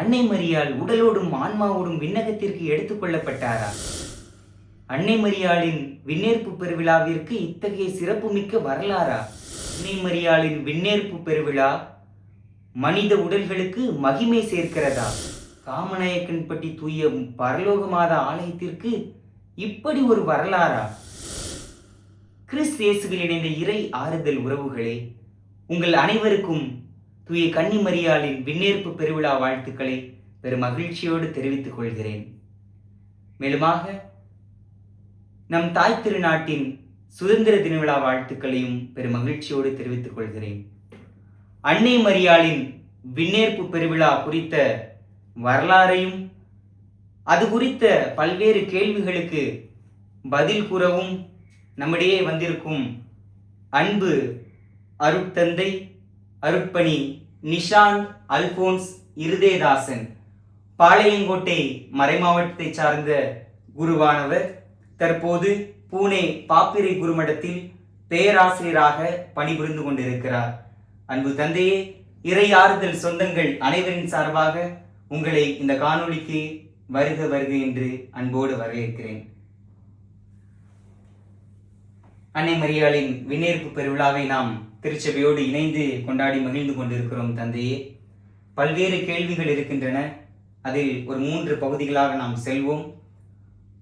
அன்னை மரியாள் உடலோடும் ஆன்மாவோடும் விண்ணகத்திற்கு எடுத்துக் கொள்ளப்பட்டாரா? அன்னை மரியாளின் விண்ணேற்பு பெருவிழாவிற்கு இத்தகைய சிறப்புமிக்க வரலாறா? அன்னை மரியாளின் விண்ணேற்பு பெருவிழா மனித உடல்களுக்கு மகிமை சேர்க்கிறதா? காமநாயக்கன்பட்டி தூய பரலோக மாதா ஆலயத்திற்கு இப்படி ஒரு வரலாறா? கிறிஸ்து இயேசுவில் இணைந்த இறை ஆறுதல் உறவுகளே, உங்கள் அனைவருக்கும் தூய கன்னி மரியாளின் விண்ணேற்பு பெருவிழா வாழ்த்துக்களை பெரும் மகிழ்ச்சியோடு தெரிவித்துக் கொள்கிறேன். மேலுமாக நம் தாய் திருநாட்டின் சுதந்திர தின விழா வாழ்த்துக்களையும் பெரும் மகிழ்ச்சியோடு தெரிவித்துக் கொள்கிறேன். அன்னை மரியாளின் விண்ணேற்பு பெருவிழா குறித்த வரலாறையும் அது குறித்த பல்வேறு கேள்விகளுக்கு பதில் கூறவும் நம்மிடையே வந்திருக்கும் அன்பு அருட்தந்தை அருட்பணி நிஷாந்த் அல்போன்ஸ் இருதேதாசன், பாளையங்கோட்டை மறைமாவட்டத்தை சார்ந்த குருவானவர், தற்போது பூனே பாப்பிரை குருமடத்தில் பேராசிரியராக பணிபுரிந்து கொண்டிருக்கிறார். அன்பு தந்தையே, இறை ஆறுதல் சொந்தங்கள் அனைவரின் சார்பாக உங்களை இந்த காணொளிக்கு வருக வருக என்று அன்போடு வரவேற்கிறேன். அன்னை மரியாளின் விண்ணேற்பு பெருவிழாவை நாம் திருச்சபையோடு இணைந்து கொண்டாடி மகிழ்ந்து கொண்டிருக்கிறோம். தந்தையே, பல்வேறு கேள்விகள் இருக்கின்றன. அதில் ஒரு 3 பகுதிகளாக நாம் செல்வோம்.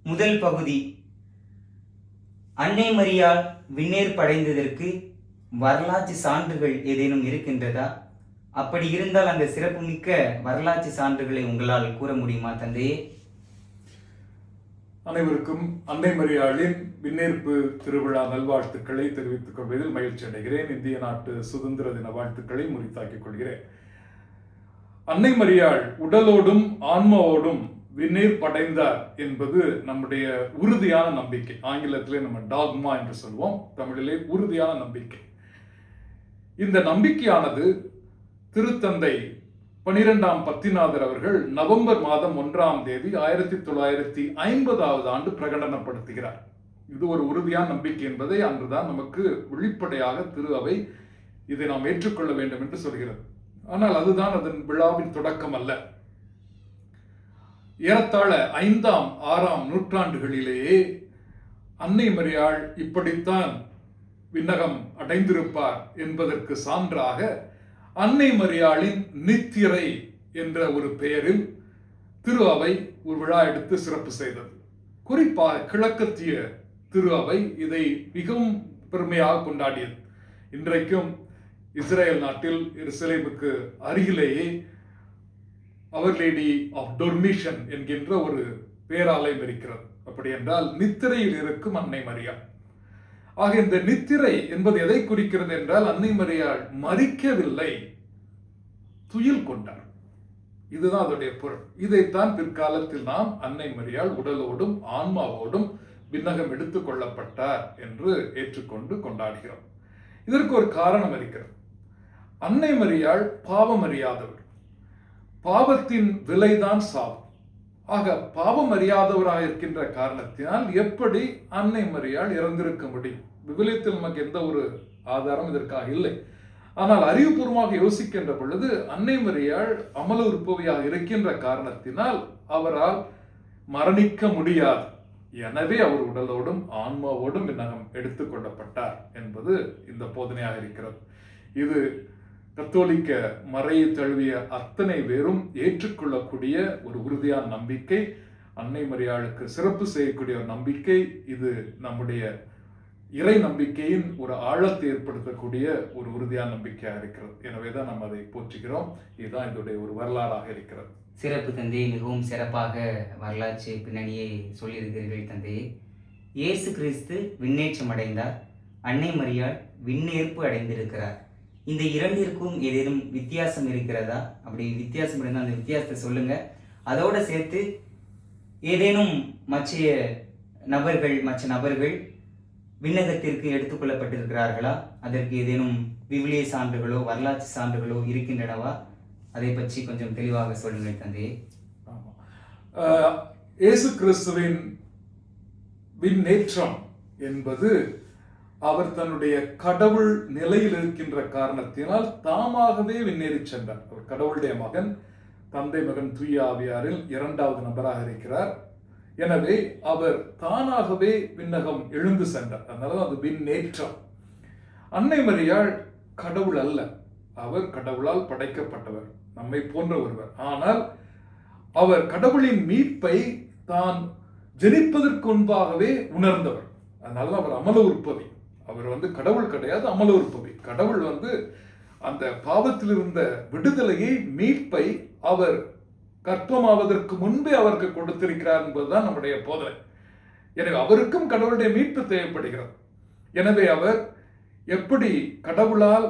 முதல் பகுதி, அன்னை மரியாள் விண்ணேற்பு அடைந்ததற்கு வரலாற்று சான்றுகள் ஏதேனும் இருக்கின்றதா? அப்படி இருந்தால் அந்த சிறப்புமிக்க வரலாற்று சான்றுகளை உங்களால் கூற முடியுமா தந்தையே? அனைவருக்கும் அன்னை மரியாளின் விண்ணேற்பு திருவிழா நல்வாழ்த்துக்களை தெரிவித்துக் கொள்வதில் மகிழ்ச்சி அடைகிறேன். இந்திய நாட்டு சுதந்திர தின வாழ்த்துக்களை முறித்தாக்கிக் கொள்கிறேன். அன்னை மரியாள் உடலோடும் ஆன்மாவோடும் விண்ணேற்படைந்தார் என்பது நம்முடைய உறுதியான நம்பிக்கை. ஆங்கிலத்திலே நம்ம டாக்மா என்று சொல்வோம், தமிழிலே உறுதியான நம்பிக்கை. இந்த நம்பிக்கையானது திருத்தந்தை 12ஆம் பத்திநாதர் அவர்கள் நவம்பர் மாதம் 1ஆம் தேதி 1950 ஆண்டு பிரகடனப்படுத்துகிறார். இது ஒரு உறுதியான நம்பிக்கை என்பதை அன்றுதான் நமக்கு வெளிப்படையாக திரு அவை இதை நாம் ஏற்றுக்கொள்ள வேண்டும் என்று சொல்கிறது. ஆனால் அதுதான் அதன் விழாவின் தொடக்கம் அல்ல. ஏறத்தாழ 5ஆம் 6ஆம் நூற்றாண்டுகளிலேயே அன்னை மரியாள் இப்படித்தான் விண்ணகம் அடைந்திருப்பார் என்பதற்கு சான்றாக அன்னை மரியாளின் நித்திரை என்ற ஒரு பெயரில் திரு அவை ஒரு விழா எடுத்து சிறப்பு செய்தது. குறிப்பாக கிழக்கத்திய திரு அவை இதை மிகவும் பெருமையாக கொண்டாடியது. இன்றைக்கும் இஸ்ரேல் நாட்டில் எருசலேமுக்கு அருகிலேயே அவர் லேடி ஆஃப் டொர்மிஷன் என்கின்ற ஒரு பேராலயம் இருக்கிறது. அப்படி என்றால் நித்திரையில் இருக்கும் அன்னை மரியாள். ஆக இந்த நித்திரை என்பது எதை குறிக்கிறது என்றால், அன்னை மரியாள் மரிக்கவில்லை, துயில் கொண்டார். இதுதான் அதோடைய பொருள். இதைத்தான் பிற்காலத்தில் நாம் அன்னை மரியாள் உடலோடும் ஆன்மாவோடும் விண்ணகம் எடுத்துக் கொள்ளப்பட்டார் என்று ஏற்றுக்கொண்டு கொண்டாடுகிறோம். இதற்கு ஒரு காரணம் இருக்கிறது. அன்னை மரியாள் பாவம் அறியாதவர். பாவத்தின் விலைதான் சாவு. ஆக பாவம் அறியாதவராக இருக்கின்ற காரணத்தினால் எப்படி அன்னை மரியாள் இறந்திருக்க முடியும்? விவிலியத்தில் நமக்கு எந்த ஒரு ஆதாரம் இதற்காக இல்லை. ஆனால் அறிவுபூர்வமாக யோசிக்கின்ற பொழுது அன்னை மரியாள் அமல உற்பவியாக இருக்கின்ற காரணத்தினால் அவரால் மரணிக்க முடியாது. எனவே அவர் உடலோடும் ஆன்மாவோடும் விண்ணகம் எடுத்துக் கொள்ளப்பட்டார் என்பது இந்த போதனையாக இருக்கிறது. இது கத்தோலிக்க மறையை தழுவிய அத்தனை பேரும் ஏற்றுக்கொள்ளக்கூடிய ஒரு உறுதியான நம்பிக்கை. அன்னை மரியாளுக்கு சிறப்பு செய்யக்கூடிய ஒரு நம்பிக்கை. இது நம்முடைய இறை நம்பிக்கையின் ஒரு ஆழத்தை ஏற்படுத்தக்கூடிய ஒரு உறுதியான நம்பிக்கையாக இருக்கிறது. எனவேதான் நம்ம அதை போற்றுகிறோம். இதுதான் இதோடைய ஒரு வரலாறாக இருக்கிறது. சிறப்பு தந்தையை, மிகவும் சிறப்பாக வரலாற்று பின்னணியை சொல்லியிருக்கிறீர்கள் தந்தையே. இயேசு கிறிஸ்து விண்ணேற்றம் அடைந்தார், அன்னை மரியாள் விண்ணேற்பு அடைந்திருக்கிறார். இந்த இரண்டிற்கும் ஏதேனும் வித்தியாசம் இருக்கிறதா? அப்படி வித்தியாசம் இருந்தால் அந்த வித்தியாசத்தை சொல்லுங்க. அதோடு சேர்த்து ஏதேனும் மற்ற நபர்கள் விண்ணகத்திற்கு எடுத்துக்கொள்ளப்பட்டிருக்கிறார்களா? அதற்கு ஏதேனும் விவிலிய சான்றுகளோ வரலாற்று சான்றுகளோ இருக்கின்றனவா? அதை பற்றி கொஞ்சம் தெளிவாக சொல்லுங்கள் தந்தையே. இயேசு கிறிஸ்துவின் விண்ணேற்றம் என்பது அவர் தன்னுடைய கடவுள் நிலையில் இருக்கின்ற காரணத்தினால் தாமாகவே விண்ணேறி சென்றார். அவர் கடவுளுடைய மகன், தந்தை மகன் தூய ஆவியாரில் இரண்டாவது நபராக இருக்கிறார். எனவே அவர் தானாகவே விண்ணகம் எழுந்து சென்றார். அதனால அது விண்ணேற்றம். அன்னை மரியாள் கடவுள் அல்ல, அவர் கடவுளால் படைக்கப்பட்டவர், நம்மை போன்ற ஒருவர். ஆனால் அவர் கடவுளின் மீட்பை தான் ஜெனிப்பதற்கு முன்பாகவே உணர்ந்தவர். அதனால அவர் அமல உற்பவி. அவர் கடவுள் கிடையாது, அமல உற்பவி. கடவுள் அந்த பாவத்தில் இருந்த விடுதலையை, மீட்பை அவர் கர்ப்பமாவதற்கு முன்பே அவருக்கு கொடுத்திருக்கிறார் என்பதுதான் நம்முடைய போதனை. எனவே அவருக்கும் கடவுளுடைய மீட்பு தேவைப்படுகிறது. எனவே அவர் எப்படி கடவுளால்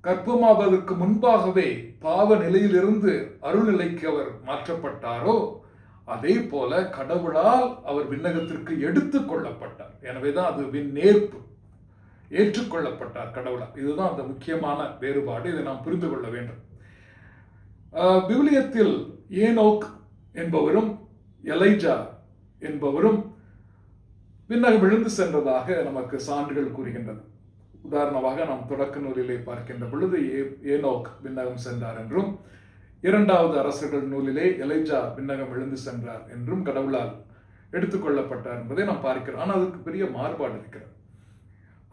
கர்ப்பமாவதற்கு முன்பாகவே பாவ நிலையிலிருந்து அருள்நிலைக்கு அவர் மாற்றப்பட்டாரோ, அதே போல கடவுளால் அவர் விண்ணகத்திற்கு எடுத்துக் கொள்ளப்பட்டார். எனவேதான் அது விண்ணேற்பு, ஏற்றுக்கொள்ளப்பட்டார் கடவுளால். இதுதான் அந்த முக்கியமான வேறுபாடு. இதை நாம் புரிந்து கொள்ள வேண்டும். விவிலியத்தில் ஏனோக் என்பவரும் எலைஜா என்பவரும் விண்ணகம் எழுந்து சென்றதாக நமக்கு சான்றுகள் கூறுகின்றது. உதாரணமாக நாம் தொடக்க நூலிலே பார்க்கின்ற பொழுது ஏனோக் விண்ணகம் சென்றார் என்றும், இரண்டாவது அரசர்கள் நூலிலே எலைஜா விண்ணகம் எழுந்து சென்றார் என்றும் கடவுளால் எடுத்துக்கொள்ளப்பட்டார் என்பதை நாம் பார்க்கிறோம். ஆனால் அதுக்கு பெரிய மாறுபாடு இருக்கிறது.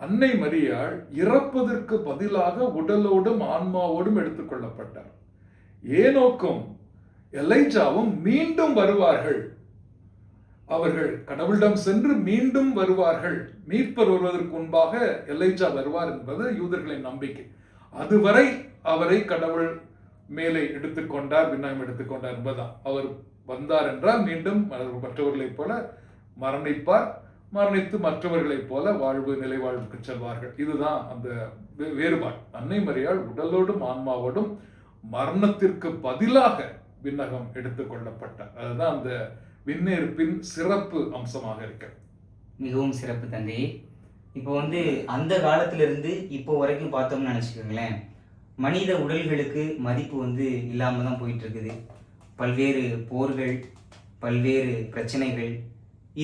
அன்னை மரியாள் இறப்பதற்கு பதிலாக உடலோடும் ஆன்மாவோடும் எடுத்துக்கொள்ளப்பட்டார். ஏனோக்கும் எலைஜாவும் மீண்டும் வருவார்கள். அவர்கள் கடவுளிடம் சென்று மீண்டும் வருவார்கள். மீட்பர் வருவதற்கு முன்பாக எலைஜா வருவார் என்பது யூதர்களின் நம்பிக்கை. அதுவரை அவரை கடவுள் மேலே எடுத்துக்கொண்டார், விண்ணகம் எடுத்துக்கொண்டார் என்பதுதான். அவர் வந்தார் என்றால் மீண்டும் மற்றவர்களைப் போல மரணிப்பார், மரணித்து மற்றவர்களைப் போல வாழ்வு நிலை வாழ்வுக்கு செல்வார்கள். இதுதான் அந்த வேறுபாடு. அன்னை மரியாள் உடலோடும் ஆன்மாவோடும் மரணத்திற்கு பதிலாக விண்ணகம் எடுத்துக்கொள்ளப்பட்டார். அதுதான் அந்த விண்ணேற்பின் சிறப்பு அம்சமாக இருக்கு. மிகவும் சிறப்பு தந்தையே. இப்போ அந்த காலத்திலிருந்து இப்போ வரைக்கும் பார்த்தோம்னு நினச்சிக்கோங்களேன், மனித உடல்களுக்கு மதிப்பு இல்லாமல் தான் போயிட்டு இருக்குது. பல்வேறு போர்கள், பல்வேறு பிரச்சனைகள்.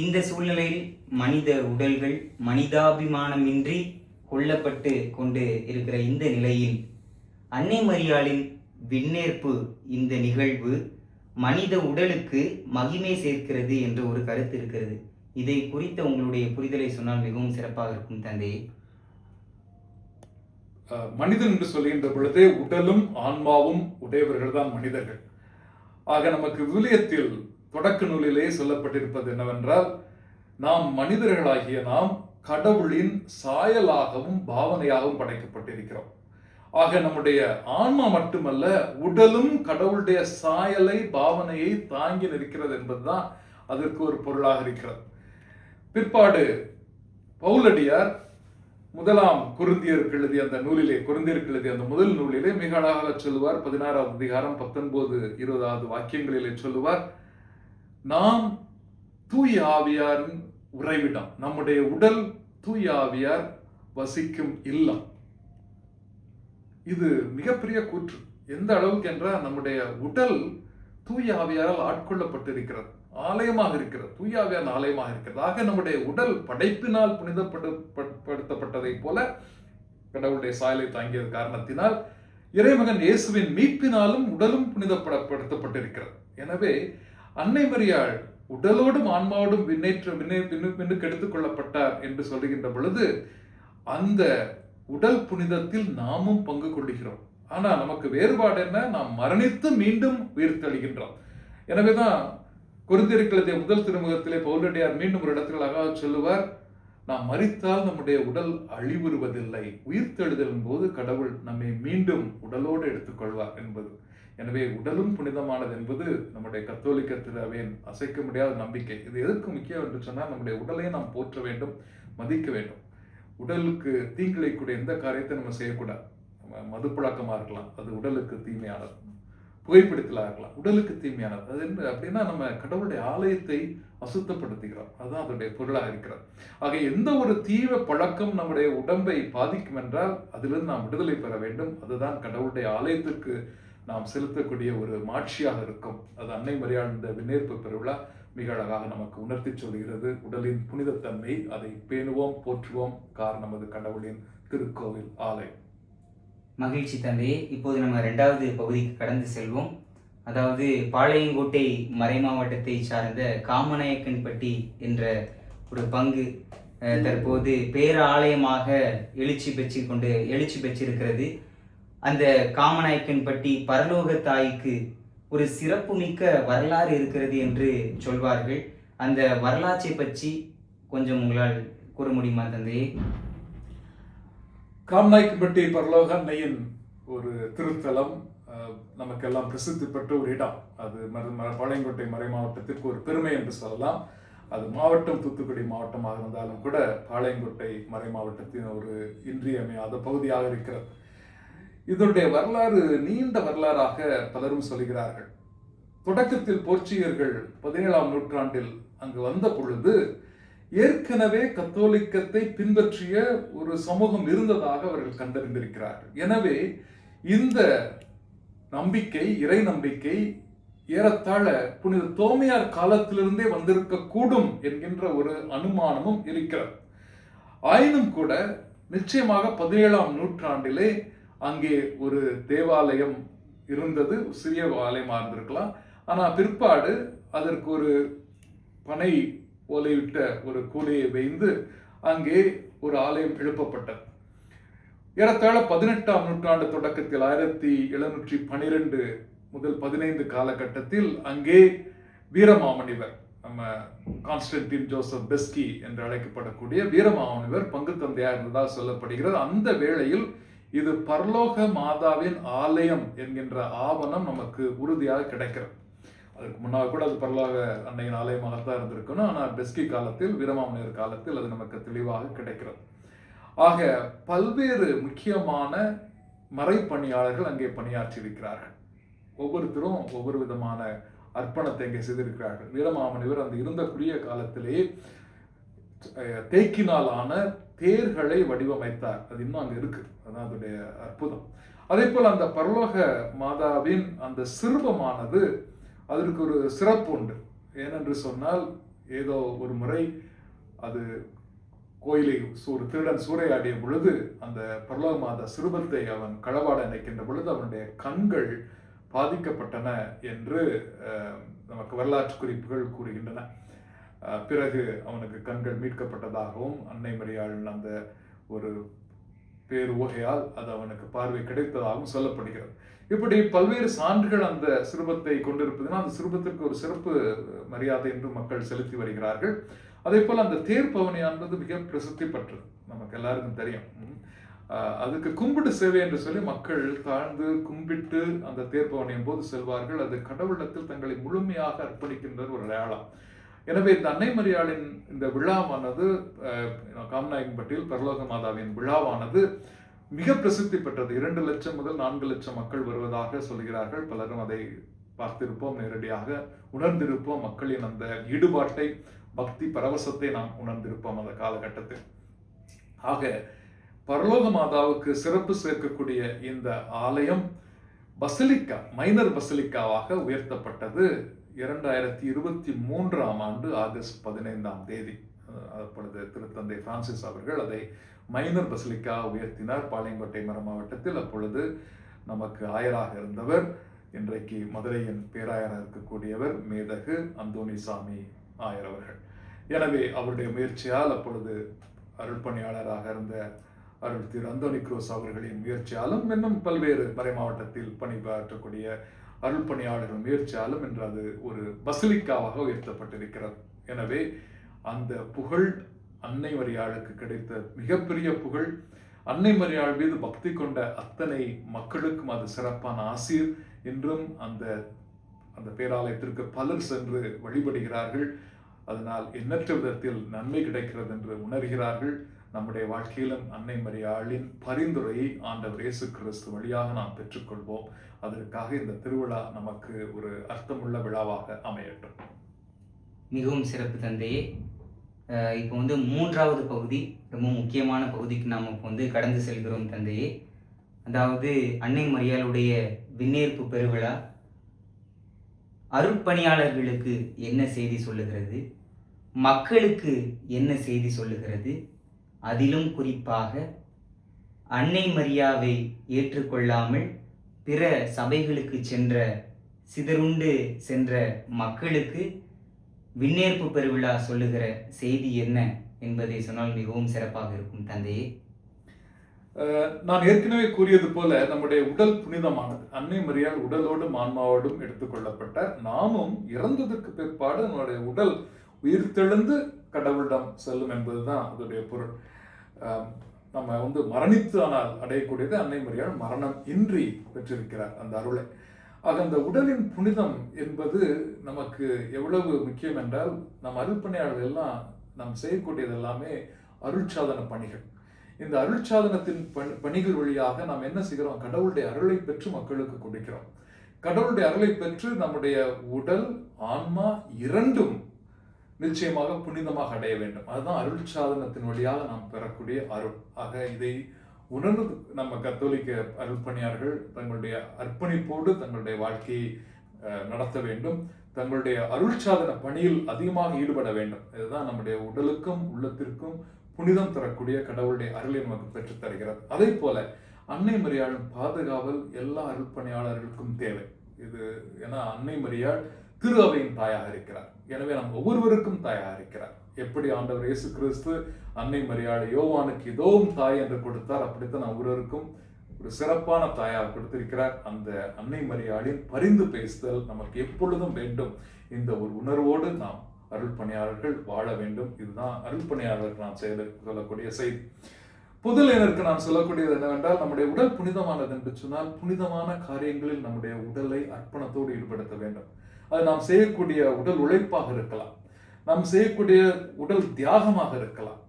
இந்த சூழ்நிலையில் மனித உடல்கள் மனிதாபிமானமின்றி கொல்லப்பட்டு கொண்டு இருக்கிற இந்த நிலையில் அன்னை மரியாளின் விண்ணேற்பு, இந்த நிகழ்வு மனித உடலுக்கு மகிமை சேர்க்கிறது என்ற ஒரு கருத்து இருக்கிறது. இதை குறித்த உங்களுடைய புரிதலை சொன்னால் மிகவும் சிறப்பாக இருக்கும் தந்தையே. மனிதன் என்று சொல்கின்ற பொழுதே உடலும் ஆன்மாவும் உடையவர்கள் தான் மனிதர்கள். ஆக நமக்கு விவிலியத்தில் தொடக்க நூலிலே சொல்லப்பட்டிருப்பது என்னவென்றால், நாம் மனிதர்களாகிய நாம் கடவுளின் சாயலாகவும் பாவனையாகவும் படைக்கப்பட்டிருக்கிறோம். ஆக நம்முடைய ஆன்மா மட்டுமல்ல, உடலும் கடவுளுடைய சாயலை, பாவனையை தாங்கி நிற்கிறது என்பதுதான் அதற்கு ஒரு பொருளாக இருக்கிறது. பிற்பாடு பவுலடியார் முதலாம் கொரிந்தியருக்கு எழுதிய அந்த நூலிலே, கொரிந்தியருக்கு எழுதிய அந்த முதல் நூலிலே மிக அழகாக சொல்லுவார். 16வது அதிகாரம் 19-20 வாக்கியங்களிலே சொல்லுவார், நாம் தூய ஆவியாரின் உறைவிடம், நம்முடைய உடல் தூய ஆவியார் வசிக்கும் இல்லம். இது மிகப்பெரிய கூற்று. எந்த அளவுக்கு என்றால், நம்முடைய உடல் தூய ஆவியாரால் ஆட்கொள்ளப்பட்டிருக்கிறது, ஆலயமாக இருக்கிறது, தூய ஆவியார் ஆலயமாக இருக்கிறது. ஆக நம்முடைய உடல் படைப்பினால் புனிதப்படுத்தப்பட்டதை போல கடவுளுடைய சாயலை தாங்கிய காரணத்தினால் இறைமகன் இயேசுவின் மீட்பினாலும் உடலும் புனிதப்படுத்தப்பட்டிருக்கிறது. எனவே அன்னை மரியாள் உடலோடும் ஆன்மாவோடும் விண்ணுக்கு எடுத்துக் கொள்ளப்பட்டார் என்று சொல்லுகின்ற பொழுது, அந்த உடல் புனிதத்தில் நாமும் பங்கு கொள்ளுகிறோம். ஆனா நமக்கு வேறுபாடு என்ன? நாம் மரணித்து மீண்டும் உயிர்த்தெழுகின்றோம். எனவேதான் கொரிந்தியருக்கு எழுதிய முதல் திருமுகத்திலே பவுலடியார் மீண்டும் ஒரு இடத்தில் அழகாக சொல்லுவார், நாம் மரித்தால் நம்முடைய உடல் அழிவுறுவதில்லை, உயிர்த்தெழுதலின் போது கடவுள் நம்மை மீண்டும் உடலோடு எடுத்துக்கொள்வார் என்பது. எனவே உடலும் புனிதமானது என்பது நம்முடைய கத்தோலிக்க திருவையின் அசைக்க முடியாத நம்பிக்கை. இது எதற்கு முக்கியம் என்று சொன்னால், நம்முடைய உடலை நாம் போற்ற வேண்டும், மதிக்க வேண்டும். உடலுக்கு தீங்கிழைக்கூடிய எந்த காரியத்தை நம்ம செய்யக்கூடாது. மது பழக்கமாக இருக்கலாம், அது உடலுக்கு தீமையானது. புகைப்பிடித்தலாக இருக்கலாம், உடலுக்கு தீமையானது. அது என்ன அப்படின்னா, நம்ம கடவுளுடைய ஆலயத்தை அசுத்தப்படுத்துகிறோம். அதுதான் அதனுடைய பொருளாக இருக்கிறது. ஆக எந்த ஒரு தீவ பழக்கம் நம்முடைய உடம்பை பாதிக்கும் என்றால் அதிலிருந்து நாம் விடுதலை பெற வேண்டும். அதுதான் கடவுளுடைய ஆலயத்திற்கு நாம் செலுத்தக்கூடிய ஒரு மாட்சியாக இருக்கும். அது அன்னை மரியாள் இந்த விண்ணேற்பு பெருவிழா மிக அழகாக நமக்கு உணர்த்தி சொல்கிறது. உடலின் புனிதத்தன்மை, அதை பேணுவோம், போற்றுவோம். காரணம் அது கடவுளின் திருக்கோவில், ஆலயம். மகிழ்ச்சி தந்தையே. இப்போது நம்ம 2வது பகுதிக்கு கடந்து செல்வோம். அதாவது பாளையங்கோட்டை மறைமாவட்டத்தை சார்ந்த காமநாயக்கன்பட்டி என்ற ஒரு பங்கு தற்போது பேராலயமாக எழுச்சி பெற்றிருக்கிறது. அந்த காமநாயக்கன்பட்டி பரலோக தாய்க்கு ஒரு சிறப்புமிக்க வரலாறு இருக்கிறது என்று சொல்வார்கள். அந்த வரலாற்றை பற்றி கொஞ்சம் உங்களால் கூற முடியுமா தந்தையே? காமநாயக்கன்பட்டி பரலோக அன்னையின் ஒரு திருத்தலம், நமக்கெல்லாம் பிரசித்தி பெற்ற ஒரு இடம். அது பாளையங்கோட்டை மறை மாவட்டத்திற்கு ஒரு பெருமை என்று சொல்லலாம். அது மாவட்டம் தூத்துக்குடி மாவட்டமாக இருந்தாலும் கூட பாளையங்கோட்டை மறை மாவட்டத்தின் ஒரு இன்றியமையாத பகுதியாக இருக்கிறது. இதனுடைய வரலாறு நீண்ட வரலாறாக பலரும் சொல்கிறார்கள். தொடக்கத்தில் போர்ச்சுகீயர்கள் 17ஆம் நூற்றாண்டில் அங்கு வந்த பொழுது ஏற்கனவே கத்தோலிக்கத்தை பின்பற்றிய ஒரு சமூகம் இருந்ததாக அவர்கள் கண்டறிந்திருக்கிறார்கள். எனவே இந்த நம்பிக்கை, இறை நம்பிக்கை ஏறத்தாழ புனித தோமையார் காலத்திலிருந்தே வந்திருக்க கூடும் என்கின்ற ஒரு அனுமானமும் இருக்கிறது. ஆயினும் கூட நிச்சயமாக 17ஆம் நூற்றாண்டிலே அங்கே ஒரு தேவாலயம் இருந்தது. சிறிய ஆலயமாக இருந்திருக்கலாம். ஆனால் பிற்பாடு அதற்கு ஒரு பனை ஓலையிட்ட ஒரு கூலையை வைந்து அங்கே ஒரு ஆலயம் எழுப்பப்பட்டது. ஏறத்தாழ 18ஆம் நூற்றாண்டு தொடக்கத்தில் 1712 முதல் 15 காலகட்டத்தில் அங்கே வீரமாமுனிவர், நம்ம கான்ஸ்டன்டின் ஜோசப் பெஸ்கி என்று அழைக்கப்படக்கூடிய வீரமாமுனிவர் பங்கு தந்தையாக இருந்ததாக சொல்லப்படுகிறது. அந்த வேளையில் இது பரலோக மாதாவின் ஆலயம் என்கின்ற ஆவணம் நமக்கு உறுதியாக கிடைக்கிறது. அதுக்கு முன்னால் கூட அது பரலோக அன்னையின் ஆலயமாகத்தான் இருந்திருக்கணும். ஆனால் பெஸ்கி காலத்தில், வீரமாமுனிவர் காலத்தில் அது நமக்கு தெளிவாக கிடைக்கிறது. ஆக பல்வேறு முக்கியமான மறைப்பணியாளர்கள் அங்கே பணியாற்றி இருக்கிறார்கள். ஒவ்வொருத்தரும் ஒவ்வொரு விதமான அர்ப்பணத்தை அங்கே செய்திருக்கிறார்கள். வீரமாமுனிவர் அந்த இருந்த குடிய காலத்திலேயே தேக்கினாலான தேர்களை வடிவமைத்தார். அது இன்னும் அங்கே இருக்கு. அதான் அதனுடைய அற்புதம். அதே போல் அந்த பரலோக மாதாவின் அந்த சிறுபமானது அதற்கு ஒரு சிறப்பு உண்டு. ஏனென்று சொன்னால், ஏதோ ஒரு முறை அது கோயிலை ஒரு திருடன் சூறையாடிய பொழுது அந்த பரலோக மாதா சிறுபத்தை அவன் களவாட நினைக்கின்ற பொழுது அவனுடைய கண்கள் பாதிக்கப்பட்டன என்று நமக்கு வரலாற்று குறிப்புகள் கூறுகின்றன. பிறகு அவனுக்கு கண்கள் மீட்கப்பட்டதாகவும் அன்னை மரியாள் அந்த ஒரு பேரு ஊகையால் அது அவனுக்கு பார்வை கிடைத்ததாகவும் சொல்லப்படுகிறது. இப்படி பல்வேறு சான்றுகள் அந்த சிறுபத்தை கொண்டிருப்பதுனால் அந்த சிறுபத்திற்கு ஒரு சிறப்பு மரியாதை என்று மக்கள் செலுத்தி வருகிறார்கள். அதே போல் அந்த தேர் பவனியானது மிக பிரசித்தி பெற்றது, நமக்கு எல்லாருக்கும் தெரியும். அதுக்கு கும்பிடு சேவை என்று சொல்லி மக்கள் தாழ்ந்து கும்பிட்டு அந்த தேர் பவனியின் போது செல்வார்கள். அது கடவுளத்தில் தங்களை முழுமையாக அர்ப்பணிக்கின்ற ஒரு அடையாளம். எனவே இந்த அன்னை மரியாளின் இந்த விழாவானது, காமநாயக்கன்பட்டியில் பரலோக மாதாவின் விழாவானது மிக பிரசித்தி பெற்றது. 2 லட்சம் முதல் 4 லட்சம் மக்கள் வருவதாக சொல்கிறார்கள். பலரும் அதை பார்த்திருப்போம், நேரடியாக உணர்ந்திருப்போம். மக்களின் அந்த ஈடுபாட்டை, பக்தி பரவசத்தை நாம் உணர்ந்திருப்போம் அந்த காலகட்டத்தில். ஆக பரலோக மாதாவுக்கு சிறப்பு சேர்க்கக்கூடிய இந்த ஆலயம் பசிலிக்கா, மைனர் பசிலிக்காவாக உயர்த்தப்பட்டது 2023ஆம் ஆண்டு ஆகஸ்ட் 15ஆம் தேதி. அப்பொழுது திருத்தந்தை பிரான்சிஸ் அவர்கள் அதை மைனர் பசிலிக்கா உயர்த்தினார் பாளையங்கோட்டை மறை மாவட்டத்தில். அப்பொழுது நமக்கு ஆயராக இருந்தவர், இன்றைக்கு மதுரையின் பேராயராக இருக்கக்கூடியவர் மேதகு அந்தோணிசாமி ஆயர் அவர்கள். எனவே அவருடைய முயற்சியால், அப்பொழுது அருள்பணியாளராக இருந்த அருள் திரு அந்தோனி குரோஸ் அவர்களின் முயற்சியாலும், இன்னும் பல்வேறு மறை மாவட்டத்தில் பணியாற்றக்கூடிய அருள்பணியாளர்கள் முயற்சியாலும் இன்று அது ஒரு பசிலிக்காவாக உயர்த்தப்பட்டிருக்கிறது. எனவே அந்த புகழ் அன்னை மரியாளுக்கு கிடைத்த மிகப்பெரிய புகழ். அன்னை மரியாள் மீது பக்தி கொண்ட அத்தனை மக்களுக்கும் அது சிறப்பான ஆசீர். இன்றும் அந்த அந்த பேராலயத்திற்கு பலர் சென்று வழிபடுகிறார்கள். அதனால் எண்ணற்ற விதத்தில் நன்மை கிடைக்கிறது என்று உணர்கிறார்கள். நம்முடைய வாழ்க்கையிலும் அன்னை மரியாளின் பரிந்துரையை ஆண்டவர் இயேசு கிறிஸ்து வழியாக நாம் பெற்றுக்கொள்வோம். அதற்காக இந்த திருவிழா நமக்கு ஒரு அர்த்தமுள்ள விழாவாக அமையட்டும். மிகவும் சிறப்பு தந்தையே. இப்போ 3வது பகுதி, ரொம்ப முக்கியமான பகுதிக்கு நாம் இப்போ கடந்து செல்கிறோம் தந்தையே. அதாவது அன்னை மரியாளுடைய விண்ணேற்பு பெருவிழா அருட்பணியாளர்களுக்கு என்ன செய்தி சொல்லுகிறது, மக்களுக்கு என்ன செய்தி சொல்லுகிறது, அதிலும் குறிப்பாக அன்னை மரியாவை ஏற்றுக்கொள்ளாமல் பிற சபைகளுக்கு சென்ற சிதறுண்டு சென்ற மக்களுக்கு விண்ணேற்பு பெருவிழா சொல்லுகிற செய்தி என்ன என்பதை சொன்னால் மிகவும் சிறப்பாக இருக்கும் தந்தையே. நான் ஏற்கனவே கூறியது போல நம்முடைய உடல் புனிதமானது. அன்னை மரியாள் உடலோடும் ஆன்மாவோடும் எடுத்துக்கொள்ளப்பட்ட நாமும் இறந்ததற்கு பிற்பாடு நம்முடைய உடல் உயிர்த்தெழுந்து கடவுளிடம் செல்லும் என்பதுதான் அதோடைய பொருள். நம்ம மரணித்து ஆனால் அடையக்கூடியது அன்னை மரியாள் மரணம் இன்றி பெற்றிருக்கிறார் அந்த அருளை. ஆக அந்த உடலின் புனிதம் என்பது நமக்கு எவ்வளவு முக்கியம் என்றால், நம் அருள்பணியாளர்கள் எல்லாம் நாம் செய்யக்கூடியது எல்லாமே அருள்சாதன பணிகள். இந்த அருள்சாதனத்தின் பணிகள் வழியாக நாம் என்ன செய்கிறோம்? கடவுளுடைய அருளை பெற்று மக்களுக்கு கொடுக்கிறோம். கடவுளுடைய அருளை பெற்று நம்முடைய உடல் ஆன்மா இரண்டும் நிச்சயமாக புனிதமாக அடைய வேண்டும். அதுதான் அருள் சாதனத்தின் வழியாக நாம் பெறக்கூடிய அருள். ஆக இதை உணர்ந்து நம்ம கத்தோலிக்க அருள்பணியார்கள் தங்களுடைய அர்ப்பணிப்போடு தங்களுடைய வாழ்க்கையை நடத்த வேண்டும். தங்களுடைய அருள் சாதன பணியில் அதிகமாக ஈடுபட வேண்டும். இதுதான் நம்முடைய உடலுக்கும் உள்ளத்திற்கும் புனிதம் தரக்கூடிய கடவுளுடைய அருளை நமக்கு பெற்றுத் தருகிறது. அதே போல அன்னை மரியாளின் பாதுகாவல் எல்லா அருள்பணியாளர்களுக்கும் தேவை. இது ஏன்னா அன்னை மரியாள் திரு அவையின் தாயாக இருக்கிறார். எனவே நம் ஒவ்வொருவருக்கும் தாயாக இருக்கிறார். எப்படி ஆண்டவர் இயேசு கிறிஸ்து அன்னை மரியாளை யோவானுக்கு இதோவும் தாய் என்று கொடுத்தார், அப்படித்தான் ஒவ்வொருவருக்கும் ஒரு சிறப்பான தாயாக கொடுத்திருக்கிறார். அந்த அன்னை மரியாளின் பரிந்து பேசுதல் நமக்கு எப்பொழுதும் வேண்டும். இந்த ஒரு உணர்வோடு நாம் அருள்பணியாளர்கள் வாழ வேண்டும். இதுதான் அருள்பணியாளருக்கு நான் சொல்லக்கூடிய செய்தி. புதலினருக்கு நான் சொல்லக்கூடியது என்னவென்றால், நம்முடைய உடல் புனிதமானது என்று சொன்னால் புனிதமான காரியங்களில் நம்முடைய உடலை அர்ப்பணத்தோடு ஈடுபடுத்த வேண்டும். அது நாம் செய்யக்கூடிய உடல் உழைப்பாக இருக்கலாம், நாம் செய்யக்கூடிய உடல் தியாகமாக இருக்கலாம்.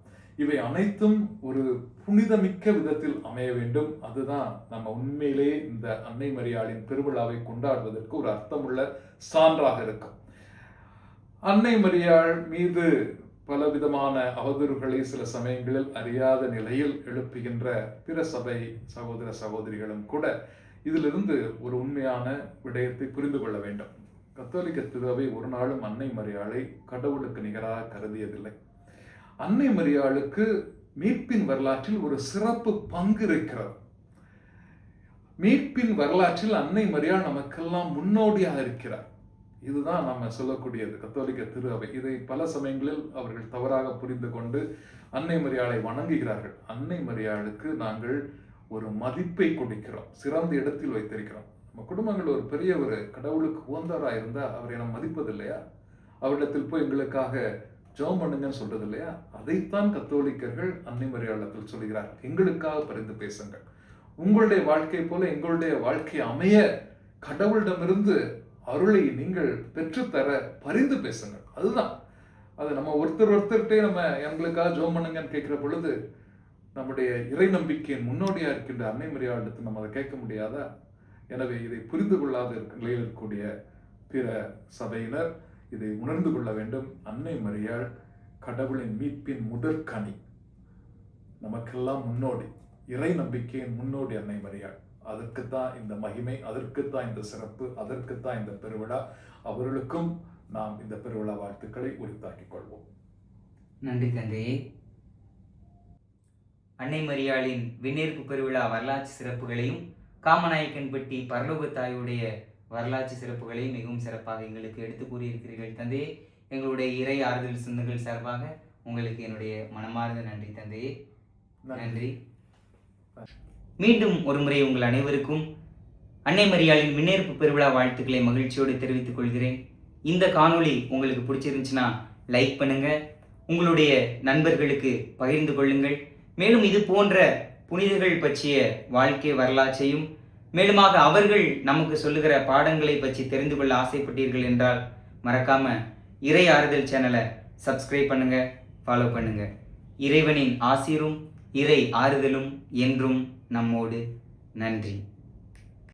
இவை அனைத்தும் ஒரு புனிதமிக்க விதத்தில் அமைய வேண்டும். அதுதான் நம்ம உண்மையிலேயே இந்த அன்னை மரியாளின் பெருவிழாவை கொண்டாடுவதற்கு ஒரு அர்த்தமுள்ள சான்றாக இருக்கும். அன்னை மரியாள் மீது பலவிதமான அவதூறுகளை சில சமயங்களில் அறியாத நிலையில் எழுப்புகின்ற பிற சபை சகோதர சகோதரிகளும் கூட இதிலிருந்து ஒரு உண்மையான விடயத்தை புரிந்து கொள்ள வேண்டும். கத்தோலிக்க திருவை ஒரு நாளும் அன்னை மரியாளை கடவுளுக்கு நிகராக கருதியதில்லை. அன்னை மரியாளுக்கு மீட்பின் வரலாற்றில் ஒரு சிறப்பு பங்கு இருக்கிறது. மீட்பின் வரலாற்றில் அன்னை மரியாள் நமக்கெல்லாம் முன்னோடியாக இருக்கிறார். இதுதான் நம்ம சொல்லக்கூடியது கத்தோலிக்க திரு அவை. இதை பல சமயங்களில் அவர்கள் தவறாக புரிந்து கொண்டு அன்னை மரியாளை வணங்குகிறார்கள். அன்னை மரியாளுக்கு நாங்கள் ஒரு மதிப்பை கொடுக்கிறோம், சிறந்த இடத்தில் வைத்திருக்கிறோம். நம்ம குடும்பங்கள் ஒரு பெரியவர் கடவுளுக்கு உகந்தவராக இருந்தால் அவரை நாம் மதிப்பது இல்லையா? அவரிடத்தில் போய் எங்களுக்காக ஜெபம் பண்ணுங்கன்னு சொல்றது இல்லையா? அதைத்தான் கத்தோலிக்கர்கள் அன்னை மரியாளத்தில் சொல்கிறார். எங்களுக்காக பரிந்து பேசுங்கள், உங்களுடைய வாழ்க்கை போல எங்களுடைய வாழ்க்கை அமைய கடவுளிடமிருந்து அருளை நீங்கள் பெற்றுத்தர பரிந்து பேசுங்கள். அதுதான் அது. நம்ம ஒருத்தர்கிட்டே நம்ம எங்களுக்காக ஜெபம் பண்ணுங்கன்னு கேட்கிற பொழுது நம்முடைய இறை நம்பிக்கையின் முன்னோடியா இருக்கின்ற அன்னை மரியாளிடத்தில் நம்ம அதை கேட்க முடியாதா? எனவே இதை புரிந்து கொள்ளாத நிலையில் இருக்கக்கூடிய பிற சபையினர் இதை உணர்ந்து கொள்ள வேண்டும். அன்னை மரியாள் கடவுளின் மீட்பின் முதற்கனி, நமக்கெல்லாம் முன்னோடி, இறை நம்பிக்கையின் முன்னோடி அன்னை மரியாள். அதற்குத்தான் இந்த மகிமை, அதற்குத்தான் இந்த சிறப்பு, அதற்குத்தான் இந்த பெருவிழா. அவர்களுக்கும் நாம் இந்த பெருவிழா வாழ்த்துக்களை உரித்தாக்கிக் கொள்வோம். நன்றி தந்தையே. அன்னை மரியாளின் விண்ணேற்பு பெருவிழா வரலாற்று சிறப்புகளையும் காமநாயக்கன்பட்டி பரலோக தாயுடைய வரலாற்று சிறப்புகளையும் மிகவும் சிறப்பாக எங்களுக்கு எடுத்து கூறியிருக்கிறீர்கள் தந்தையே. எங்களுடைய இறை ஆறுதல் சொந்தங்கள் சார்பாக உங்களுக்கு என்னுடைய மனமார்ந்த நன்றி தந்தையே. நன்றி. மீண்டும் ஒரு முறை உங்கள் அனைவருக்கும் அன்னை மரியாளின் விண்ணேற்பு பெருவிழா வாழ்த்துக்களை மகிழ்ச்சியோடு தெரிவித்துக் கொள்கிறேன். இந்த காணொளி உங்களுக்கு பிடிச்சிருந்துச்சுன்னா லைக் பண்ணுங்க, உங்களுடைய நண்பர்களுக்கு பகிர்ந்து கொள்ளுங்கள். மேலும் இது போன்ற புனிதர்கள் பற்றிய வாழ்க்கை வரலாற்றையும் மேலுமாக அவர்கள் நமக்கு சொல்லுகிற பாடங்களை பற்றி தெரிந்து கொள்ள ஆசைப்பட்டீர்கள் என்றால் மறக்காம இறை ஆறுதல் சேனலை சப்ஸ்கிரைப் பண்ணுங்க, ஃபாலோ பண்ணுங்க. இறைவனின் ஆசீரும் இறை ஆறுதலும் என்றும் நம்மோடு. நன்றி.